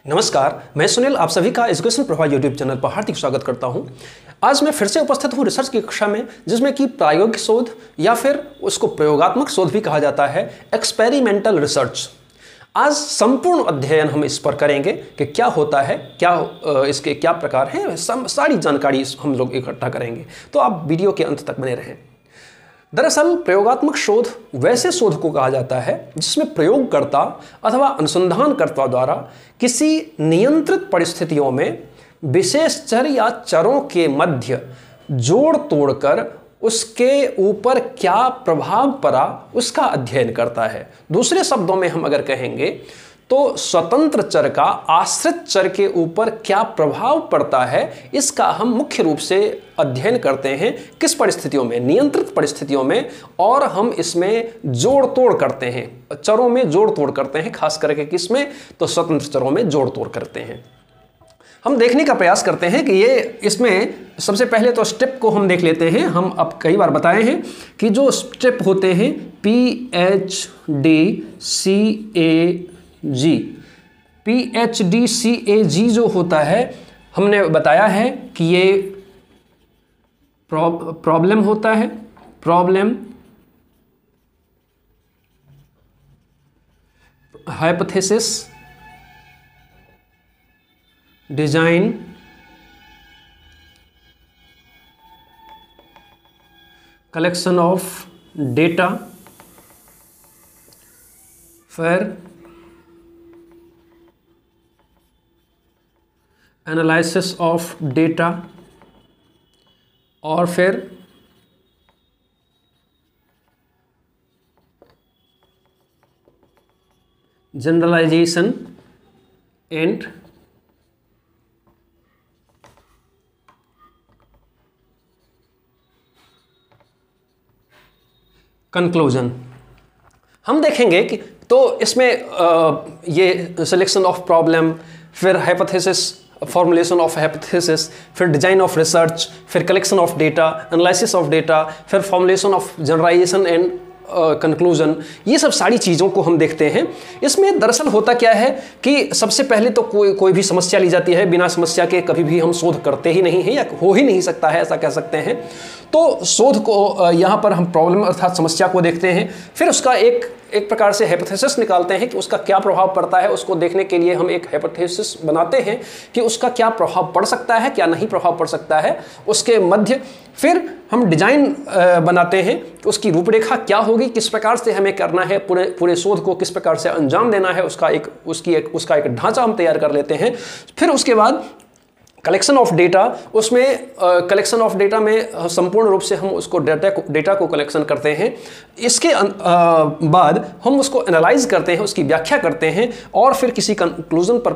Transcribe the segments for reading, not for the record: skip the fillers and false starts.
नमस्कार, मैं सुनील आप सभी का एजुकेशन प्रभा यूट्यूब चैनल पर हार्दिक स्वागत करता हूं। आज मैं फिर से उपस्थित हूं रिसर्च की कक्षा में, जिसमें कि प्रायोगिक शोध या फिर उसको प्रयोगात्मक शोध भी कहा जाता है, एक्सपेरिमेंटल रिसर्च। आज संपूर्ण अध्ययन हम इस पर करेंगे कि क्या होता है, इसके क्या प्रकार हैं, सारी जानकारी हम लोग इकट्ठा करेंगे। तो आप वीडियो के अंत तक बने रहें। दरअसल प्रयोगात्मक शोध वैसे शोध को कहा जाता है जिसमें प्रयोगकर्ता अथवा अनुसंधानकर्ता द्वारा किसी नियंत्रित परिस्थितियों में विशेष चर या चरों के मध्य जोड़ तोड़कर उसके ऊपर क्या प्रभाव पड़ा उसका अध्ययन करता है। दूसरे शब्दों में हम अगर कहेंगे तो स्वतंत्र चर का आश्रित चर के ऊपर क्या प्रभाव पड़ता है, इसका हम मुख्य रूप से अध्ययन करते हैं। किस परिस्थितियों में? नियंत्रित परिस्थितियों में। और हम इसमें जोड़ तोड़ करते हैं, चरों में जोड़ तोड़ करते हैं, खास करके किसमें? तो स्वतंत्र चरों में जोड़ तोड़ करते हैं। हम देखने का प्रयास करते हैं कि ये इसमें सबसे पहले तो स्टेप को हम देख लेते हैं। हम अब कई बार बताए हैं कि जो स्टेप होते हैं PhD-CAG जो होता है, हमने बताया है कि ये प्रॉब्लम होता है, problem, hypothesis, design, collection of data, फिर एनालिसिस ऑफ डेटा, और फिर जनरलाइजेशन एंड कंक्लूजन। हम देखेंगे कि तो इसमें ये सिलेक्शन ऑफ प्रॉब्लम, फिर हाइपोथेसिस, फॉर्मुलेशन ऑफ हाइपोथेसिस, फिर डिजाइन ऑफ रिसर्च, फिर collection of data, analysis of data, फिर formulation of generalisation and conclusion, ये सब सारी चीज़ों को हम देखते हैं। इसमें दरअसल होता क्या है कि सबसे पहले तो कोई भी समस्या ली जाती है। बिना समस्या के कभी भी हम शोध करते ही नहीं हैं, या हो ही नहीं सकता है, ऐसा कह सकते हैं। तो शोध को यहाँ पर हम प्रॉब्लम अर्थात समस्या को देखते हैं, फिर उसका एक प्रकार से हाइपोथेसिस निकालते हैं कि उसका क्या प्रभाव पड़ता है। उसको देखने के लिए हम एक हाइपोथेसिस बनाते हैं कि उसका क्या प्रभाव पड़ सकता है, क्या नहीं प्रभाव पड़ सकता है उसके मध्य। फिर हम डिजाइन बनाते हैं कि उसकी रूपरेखा क्या होगी, किस प्रकार से हमें करना है, पूरे शोध को किस प्रकार से अंजाम देना है, उसका एक ढांचा हम तैयार कर लेते हैं। फिर उसके बाद कलेक्शन ऑफ डेटा, उसमें कलेक्शन ऑफ डेटा में संपूर्ण रूप से हम उसको डेटा को कलेक्शन करते हैं। इसके बाद हम उसको एनालाइज करते हैं, उसकी व्याख्या करते हैं, और फिर किसी कंक्लूजन पर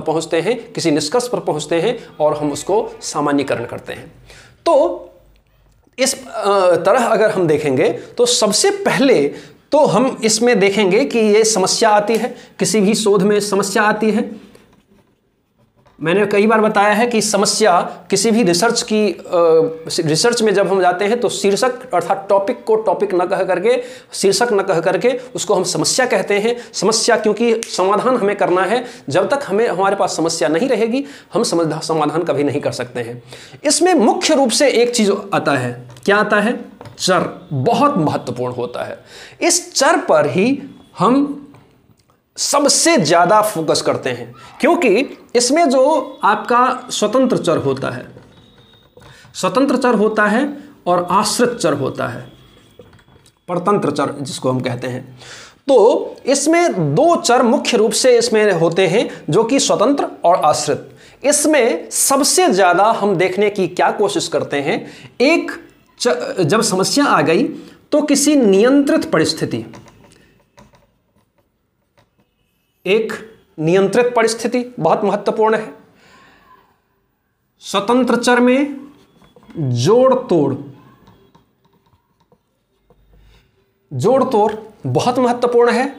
पहुंचते हैं, किसी निष्कर्ष पर पहुंचते हैं, और हम उसको सामान्यीकरण करते हैं। तो इस तरह अगर हम देखेंगे तो सबसे पहले तो हम इसमें देखेंगे कि ये समस्या आती है, किसी भी शोध में समस्या आती है। मैंने कई बार बताया है कि समस्या किसी भी रिसर्च में जब हम जाते हैं तो शीर्षक अर्थात टॉपिक को टॉपिक न कह करके, शीर्षक न कह करके उसको हम समस्या कहते हैं। समस्या क्योंकि समाधान हमें करना है। जब तक हमारे पास समस्या नहीं रहेगी, हम समाधान कभी नहीं कर सकते हैं। इसमें मुख्य रूप से एक चीज आता है, क्या आता है? चर बहुत महत्वपूर्ण होता है। इस चर पर ही हम सबसे ज्यादा फोकस करते हैं, क्योंकि इसमें जो आपका स्वतंत्र चर होता है, स्वतंत्र चर होता है और आश्रित चर होता है, परतंत्र चर जिसको हम कहते हैं। तो इसमें दो चर मुख्य रूप से इसमें होते हैं, जो कि स्वतंत्र और आश्रित। इसमें सबसे ज्यादा हम देखने की क्या कोशिश करते हैं, जब समस्या आ गई तो किसी नियंत्रित परिस्थिति, एक नियंत्रित परिस्थिति बहुत महत्वपूर्ण है। स्वतंत्र चर में जोड़ तोड़ बहुत महत्वपूर्ण है।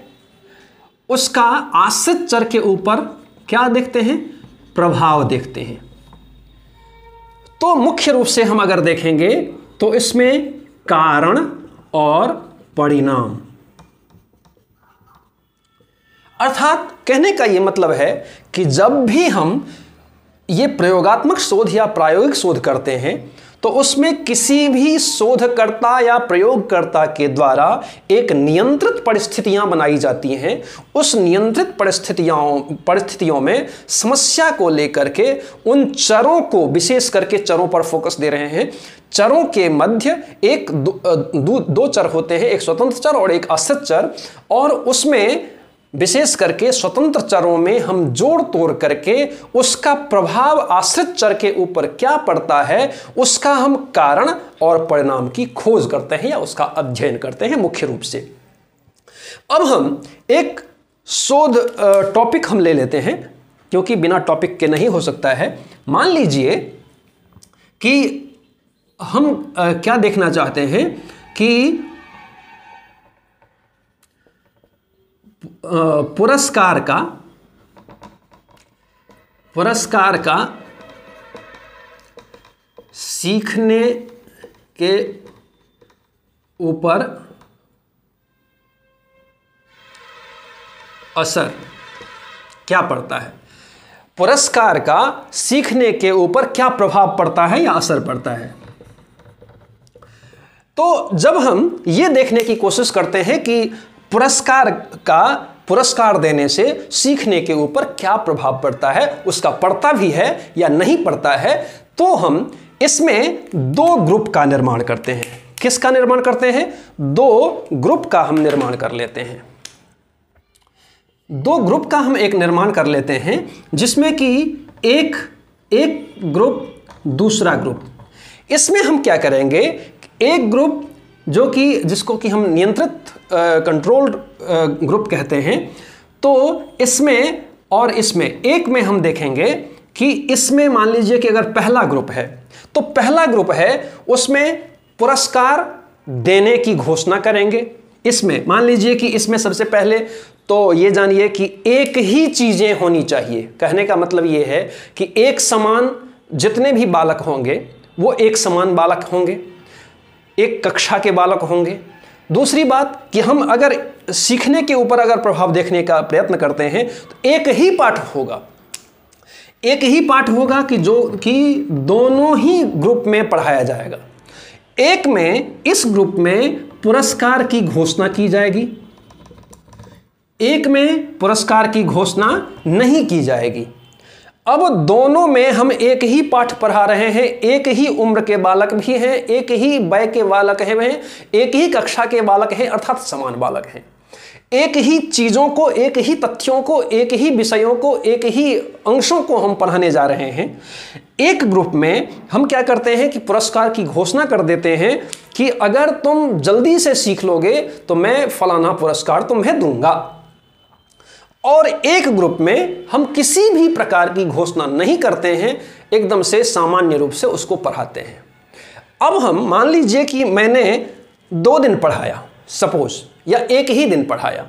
उसका आश्रित चर के ऊपर क्या देखते हैं? प्रभाव देखते हैं। तो मुख्य रूप से हम अगर देखेंगे तो इसमें कारण और परिणाम, अर्थात कहने का ये मतलब है कि जब भी हम ये प्रयोगात्मक शोध या प्रायोगिक शोध करते हैं तो उसमें किसी भी शोधकर्ता या प्रयोगकर्ता के द्वारा एक नियंत्रित परिस्थितियां बनाई जाती हैं। उस नियंत्रित परिस्थितियों में समस्या को लेकर के उन चरों को, विशेष करके चरों पर फोकस दे रहे हैं, चरों के मध्य एक दो चर होते हैं, एक स्वतंत्र चर और एक आश्रित चर, और उसमें विशेष करके स्वतंत्र चरों में हम जोड़ तोड़ करके उसका प्रभाव आश्रित चर के ऊपर क्या पड़ता है उसका हम कारण और परिणाम की खोज करते हैं या उसका अध्ययन करते हैं मुख्य रूप से। अब हम एक शोध टॉपिक हम ले लेते हैं, क्योंकि बिना टॉपिक के नहीं हो सकता है। मान लीजिए कि हम क्या देखना चाहते हैं कि पुरस्कार का सीखने के ऊपर असर क्या पड़ता है, पुरस्कार का सीखने के ऊपर क्या प्रभाव पड़ता है या असर पड़ता है। तो जब हम ये देखने की कोशिश करते हैं कि पुरस्कार देने से सीखने के ऊपर क्या प्रभाव पड़ता है, उसका पड़ता भी है या नहीं पड़ता है, तो हम इसमें दो ग्रुप का निर्माण करते हैं। किसका निर्माण करते हैं? दो ग्रुप का हम निर्माण कर लेते हैं। दो ग्रुप का हम एक निर्माण कर लेते हैं जिसमें कि एक ग्रुप, दूसरा ग्रुप। इसमें हम क्या करेंगे, एक ग्रुप जो कि जिसको कि हम नियंत्रित कंट्रोल्ड ग्रुप कहते हैं, तो इसमें और इसमें एक में हम देखेंगे कि इसमें मान लीजिए कि अगर पहला ग्रुप है तो पहला ग्रुप है उसमें पुरस्कार देने की घोषणा करेंगे। इसमें मान लीजिए कि इसमें सबसे पहले तो ये जानिए कि एक ही चीजें होनी चाहिए। कहने का मतलब ये है कि एक समान जितने भी बालक होंगे वो एक समान बालक होंगे, एक कक्षा के बालक होंगे। दूसरी बात कि हम अगर सीखने के ऊपर अगर प्रभाव देखने का प्रयत्न करते हैं तो एक ही पाठ होगा कि जो कि दोनों ही ग्रुप में पढ़ाया जाएगा। एक में, इस ग्रुप में पुरस्कार की घोषणा की जाएगी, एक में पुरस्कार की घोषणा नहीं की जाएगी। अब दोनों में हम एक ही पाठ पढ़ा रहे हैं, एक ही उम्र के बालक भी हैं, एक ही वय के बालक हैं, एक ही कक्षा के बालक हैं, अर्थात समान बालक हैं। एक ही चीजों को, एक ही तथ्यों को, एक ही विषयों को, एक ही अंशों को हम पढ़ाने जा रहे हैं। एक ग्रुप में हम क्या करते हैं कि पुरस्कार की घोषणा कर देते हैं कि अगर तुम जल्दी से सीख लोगे तो मैं फलाना पुरस्कार तुम्हें दूंगा। और एक ग्रुप में हम किसी भी प्रकार की घोषणा नहीं करते हैं, एकदम से सामान्य रूप से उसको पढ़ाते हैं। अब हम मान लीजिए कि मैंने 2 दिन पढ़ाया सपोज, या एक ही दिन पढ़ाया।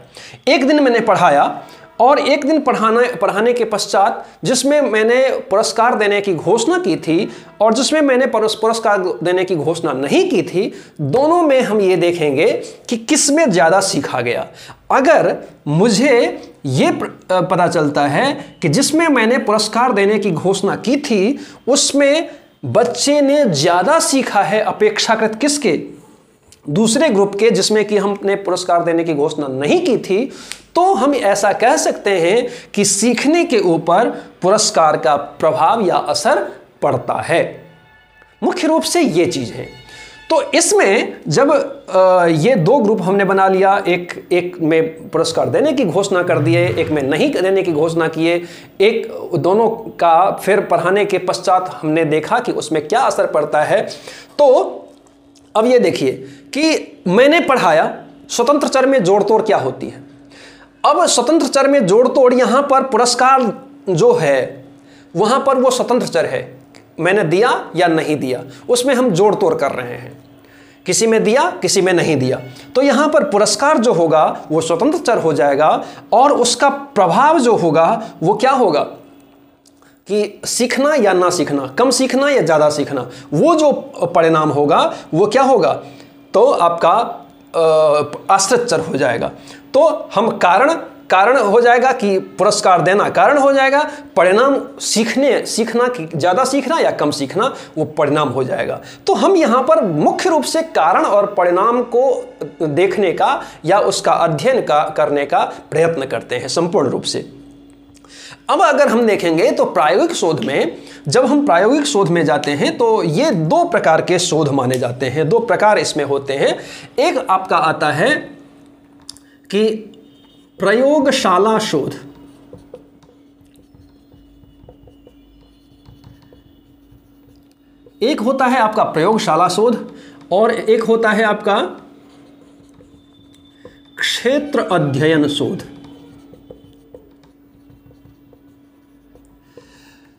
एक दिन मैंने पढ़ाया और एक दिन पढ़ाने के पश्चात जिसमें मैंने पुरस्कार देने की घोषणा की थी और जिसमें मैंने पुरस्कार देने की घोषणा नहीं की थी, दोनों में हम ये देखेंगे कि किस में ज़्यादा सीखा गया। अगर मुझे ये पता चलता है कि जिसमें मैंने पुरस्कार देने की घोषणा की थी उसमें बच्चे ने ज़्यादा सीखा है अपेक्षाकृत किसके, दूसरे ग्रुप के जिसमें कि हमने पुरस्कार देने की घोषणा नहीं की थी, तो हम ऐसा कह सकते हैं कि सीखने के ऊपर पुरस्कार का प्रभाव या असर पड़ता है। मुख्य रूप से ये चीज़ है। तो इसमें जब ये 2 ग्रुप हमने बना लिया, एक में पुरस्कार देने की घोषणा कर दिए, एक में नहीं देने की घोषणा किए, एक दोनों का फिर पढ़ाने के पश्चात हमने देखा कि उसमें क्या असर पड़ता है। तो अब ये देखिए कि मैंने पढ़ाया स्वतंत्र चर में जोड़ तोड़ क्या होती है। अब स्वतंत्र चर में जोड़ तोड़, यहाँ पर पुरस्कार जो है वहाँ पर वो स्वतंत्र चर है, मैंने दिया या नहीं दिया, उसमें हम जोड़ तोड़ कर रहे हैं। किसी में दिया, किसी में नहीं दिया, तो यहाँ पर पुरस्कार जो होगा वो स्वतंत्र चर हो जाएगा और उसका प्रभाव जो होगा वो क्या होगा कि सीखना या ना सीखना, कम सीखना या ज़्यादा सीखना, वो जो परिणाम होगा वो क्या होगा, तो आपका आश्रित चर हो जाएगा। तो हम कारण कारण हो जाएगा कि पुरस्कार देना कारण हो जाएगा, परिणाम सीखना कि ज़्यादा सीखना या कम सीखना वो परिणाम हो जाएगा। तो हम यहाँ पर मुख्य रूप से कारण और परिणाम को देखने का या उसका अध्ययन करने का प्रयत्न करते हैं संपूर्ण रूप से। अब अगर हम देखेंगे तो प्रायोगिक शोध में, जब हम प्रायोगिक शोध में जाते हैं तो ये दो प्रकार के शोध माने जाते हैं, दो प्रकार इसमें होते हैं। एक आपका आता है कि प्रयोगशाला शोध, एक होता है आपका प्रयोगशाला शोध और एक होता है आपका क्षेत्र अध्ययन शोध।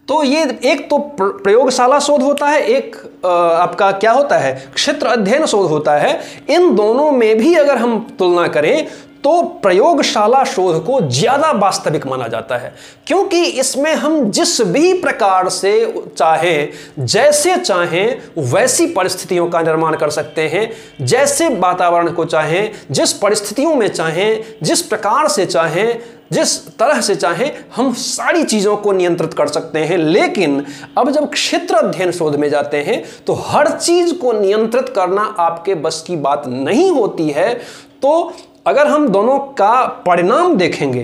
तो ये एक तो प्रयोगशाला शोध होता है, एक आपका क्या होता है, क्षेत्र अध्ययन शोध होता है। इन दोनों में भी अगर हम तुलना करें तो प्रयोगशाला शोध को ज्यादा वास्तविक माना जाता है, क्योंकि इसमें हम जिस भी प्रकार से चाहें, जैसे चाहें वैसी परिस्थितियों का निर्माण कर सकते हैं, जैसे वातावरण को चाहें, जिस परिस्थितियों में चाहें, जिस प्रकार से चाहें, जिस तरह से चाहें, हम सारी चीज़ों को नियंत्रित कर सकते हैं। लेकिन अब जब क्षेत्र अध्ययन शोध में जाते हैं तो हर चीज़ को नियंत्रित करना आपके बस की बात नहीं होती है। तो अगर हम दोनों का परिणाम देखेंगे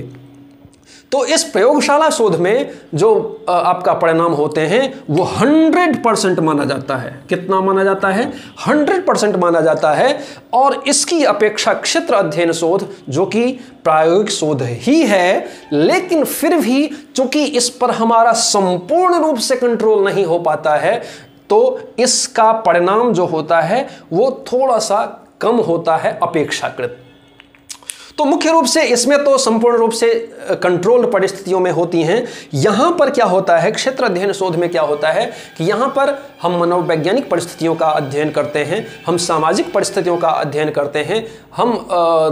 तो इस प्रयोगशाला शोध में जो आपका परिणाम होते हैं वो 100% माना जाता है। कितना माना जाता है? 100% माना जाता है। और इसकी अपेक्षा क्षेत्र अध्ययन शोध, जो कि प्रायोगिक शोध ही है, लेकिन फिर भी चूंकि इस पर हमारा संपूर्ण रूप से कंट्रोल नहीं हो पाता है, तो इसका परिणाम जो होता है वो थोड़ा सा कम होता है अपेक्षाकृत। तो मुख्य रूप से इसमें तो संपूर्ण रूप से कंट्रोल्ड परिस्थितियों में होती हैं। यहाँ पर क्या होता है, क्षेत्र अध्ययन शोध में क्या होता है कि यहाँ पर हम मनोवैज्ञानिक परिस्थितियों का अध्ययन करते हैं, हम सामाजिक परिस्थितियों का अध्ययन करते हैं, हम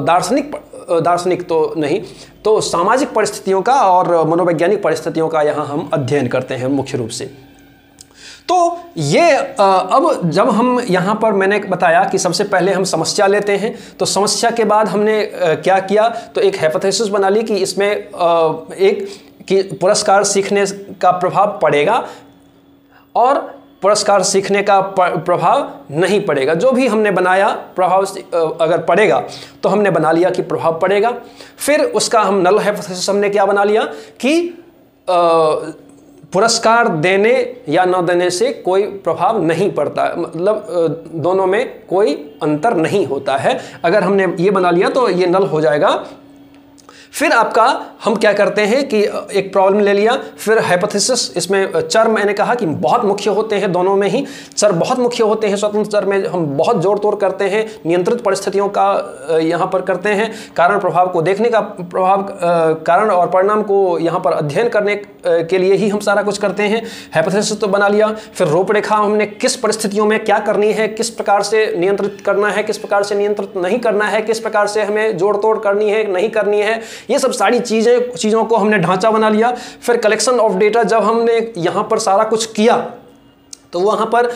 दार्शनिक तो नहीं, तो सामाजिक परिस्थितियों का और मनोवैज्ञानिक परिस्थितियों का यहाँ हम अध्ययन करते हैं मुख्य रूप से। तो ये अब जब हम यहाँ पर मैंने बताया कि सबसे पहले हम समस्या लेते हैं, तो समस्या के बाद हमने क्या किया, तो एक हाइपोथेसिस बना ली कि इसमें एक कि पुरस्कार सीखने का प्रभाव पड़ेगा और पुरस्कार सीखने का प्रभाव नहीं पड़ेगा। जो भी हमने बनाया प्रभाव अगर पड़ेगा तो हमने बना लिया कि प्रभाव पड़ेगा। फिर उसका हम नल हाइपोथेसिस हमने क्या बना लिया कि पुरस्कार देने या न देने से कोई प्रभाव नहीं पड़ता, मतलब दोनों में कोई अंतर नहीं होता है। अगर हमने ये बना लिया तो ये नल हो जाएगा। फिर आपका हम क्या करते हैं कि एक प्रॉब्लम ले लिया, फिर हाइपोथेसिस, इसमें चर मैंने कहा कि बहुत मुख्य होते हैं, दोनों में ही चर बहुत मुख्य होते हैं। स्वतंत्र चर में हम बहुत जोड़ तोड़ करते हैं, नियंत्रित परिस्थितियों का यहाँ पर करते हैं, कारण प्रभाव को देखने का कारण और परिणाम को यहाँ पर अध्ययन करने के लिए ही हम सारा कुछ करते हैं। हाइपोथेसिस तो बना लिया, फिर रूपरेखा हमने किस परिस्थितियों में क्या करनी है, किस प्रकार से नियंत्रित करना है, किस प्रकार से नियंत्रित नहीं करना है, किस प्रकार से हमें जोड़ तोड़ करनी है नहीं करनी है, ये सब सारी चीज़ों को हमने ढांचा बना लिया। फिर कलेक्शन ऑफ डेटा, जब हमने यहाँ पर सारा कुछ किया तो वहाँ पर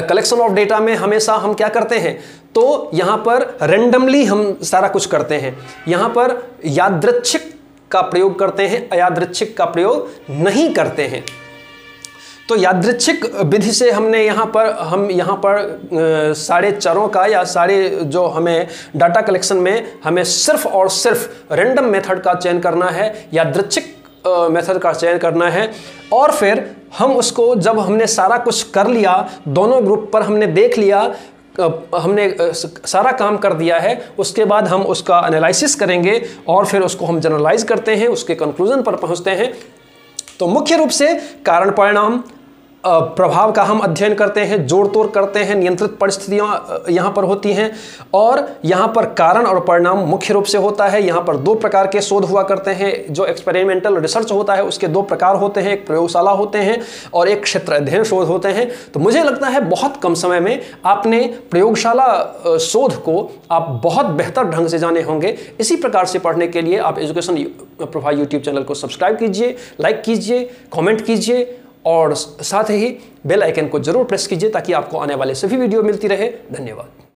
कलेक्शन ऑफ डेटा में हमेशा हम क्या करते हैं, तो यहाँ पर रेंडमली हम सारा कुछ करते हैं। यहाँ पर यादृच्छिक का प्रयोग करते हैं, अयादृच्छिक का प्रयोग नहीं करते हैं। तो यादृच्छिक विधि से हमने यहाँ पर सारे चरों का या सारे जो हमें डाटा कलेक्शन में हमें सिर्फ और सिर्फ रैंडम मेथड का चयन करना है, यादृच्छिक मेथड का चयन करना है। और फिर हम उसको जब हमने सारा कुछ कर लिया, दोनों ग्रुप पर हमने देख लिया, हमने सारा काम कर दिया है, उसके बाद हम उसका एनालिसिस करेंगे और फिर उसको हम जनरलाइज करते हैं, उसके कंक्लूजन पर पहुंचते हैं। तो मुख्य रूप से कारण परिणाम प्रभाव का हम अध्ययन करते हैं, जोड़ तोड़ करते हैं, नियंत्रित परिस्थितियां यहाँ पर होती हैं और यहाँ पर कारण और परिणाम मुख्य रूप से होता है। यहाँ पर दो प्रकार के शोध हुआ करते हैं। जो एक्सपेरिमेंटल रिसर्च होता है उसके दो प्रकार होते हैं, एक प्रयोगशाला होते हैं और एक क्षेत्र अध्ययन शोध होते हैं। तो मुझे लगता है बहुत कम समय में आपने प्रयोगशाला शोध को आप बहुत बेहतर ढंग से जाने होंगे। इसी प्रकार से पढ़ने के लिए आप एजुकेशन प्रभा यूट्यूब चैनल को सब्सक्राइब कीजिए, लाइक कीजिए, कॉमेंट कीजिए और साथ ही बेल आइकन को जरूर प्रेस कीजिए ताकि आपको आने वाले सभी वीडियो मिलती रहे। धन्यवाद।